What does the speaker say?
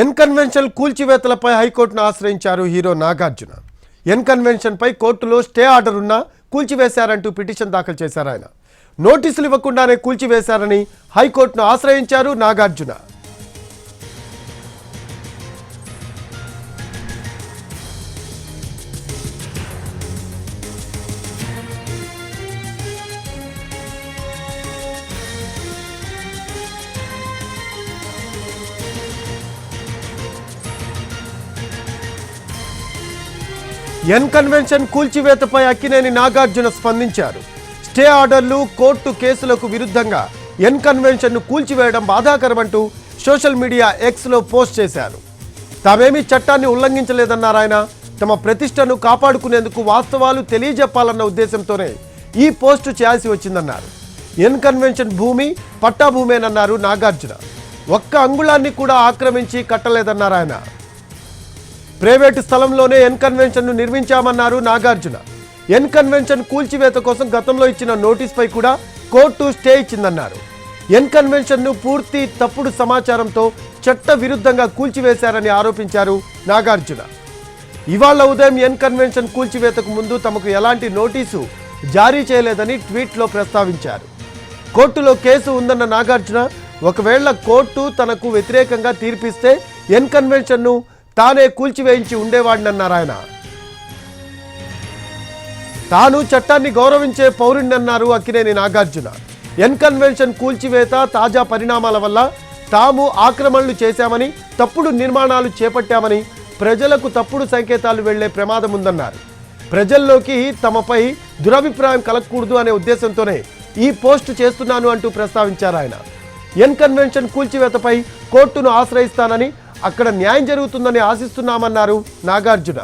N convention కూల్చివేతలపై హైకోర్టును ఆశ్రయించారు hero Nagarjuna. N convention పై కోర్టులో స్టే ఆర్డర్ ఉన్నా కూల్చివేశారంటూ పిటిషన్ దాఖలు చేశారు. ఆయన నోటీసులు ఇవ్వకుండానే కూల్చివేశారని హైకోర్టును ఆశ్రయించారు నాగార్జున. ఎన్ కన్వెన్షన్ కూల్చివేతపై అక్కినేని నాగార్జున స్పందించారు. స్టే ఆర్డర్లు, కోర్టు కేసులకు విరుద్ధంగా ఎన్ కన్వెన్షన్ను కూల్చివేయడం బాధాకరమంటూ సోషల్ మీడియా ఎక్స్లో పోస్ట్ చేశారు. తామేమీ చట్టాన్ని ఉల్లంఘించలేదన్నారు ఆయన. తమ ప్రతిష్టను కాపాడుకునేందుకు వాస్తవాలు తెలియజెప్పాలన్న ఉద్దేశంతోనే ఈ పోస్టు చేయాల్సి వచ్చిందన్నారు. ఎన్ కన్వెన్షన్ భూమి పట్టా భూమేనన్నారు నాగార్జున. ఒక్క అంగుళాన్ని కూడా ఆక్రమించి కట్టలేదన్నారు ఆయన. ప్రైవేటు స్థలంలోనే ఎన్ కన్వెన్షన్ను నిర్మించామన్నారు నాగార్జున. ఎన్ కన్వెన్షన్ కూల్చివేత కోసం గతంలో ఇచ్చిన నోటీస్పై కూడా కోర్టు స్టే ఇచ్చిందన్నారు. ఎన్ కన్వెన్షన్ను పూర్తి తప్పుడు సమాచారంతో చట్ట విరుద్ధంగా కూల్చివేశారని ఆరోపించారు నాగార్జున. ఇవాళ ఉదయం ఎన్ కన్వెన్షన్ కూల్చివేతకు ముందు తమకు ఎలాంటి నోటీసు జారీ చేయలేదని ట్వీట్లో ప్రస్తావించారు. కోర్టులో కేసు ఉందన్న నాగార్జున, ఒకవేళ కోర్టు తనకు వ్యతిరేకంగా తీర్పిస్తే ఎన్ కన్వెన్షన్ను తానే కూల్చివేయించి ఉండేవాడినన్నారు ఆయన. తాను చట్టాన్ని గౌరవించే పౌరుడినన్నారు అక్కినేని నాగార్జున. ఎన్ కన్వెన్షన్ కూల్చివేత తాజా పరిణామాల వల్ల తాము ఆక్రమణలు చేశామని, తప్పుడు నిర్మాణాలు చేపట్టామని ప్రజలకు తప్పుడు సంకేతాలు వెళ్లే ప్రమాదం ఉందన్నారు. ప్రజల్లోకి తమపై దురభిప్రాయం కలగకూడదు అనే ఉద్దేశంతోనే ఈ పోస్టు చేస్తున్నాను అంటూ ప్రస్తావించారు ఆయన. ఎన్ కన్వెన్షన్ కూల్చివేతపై కోర్టును ఆశ్రయిస్తానని, అక్కడ న్యాయం జరుగుతుందని ఆశిస్తున్నామన్నారు నాగార్జున.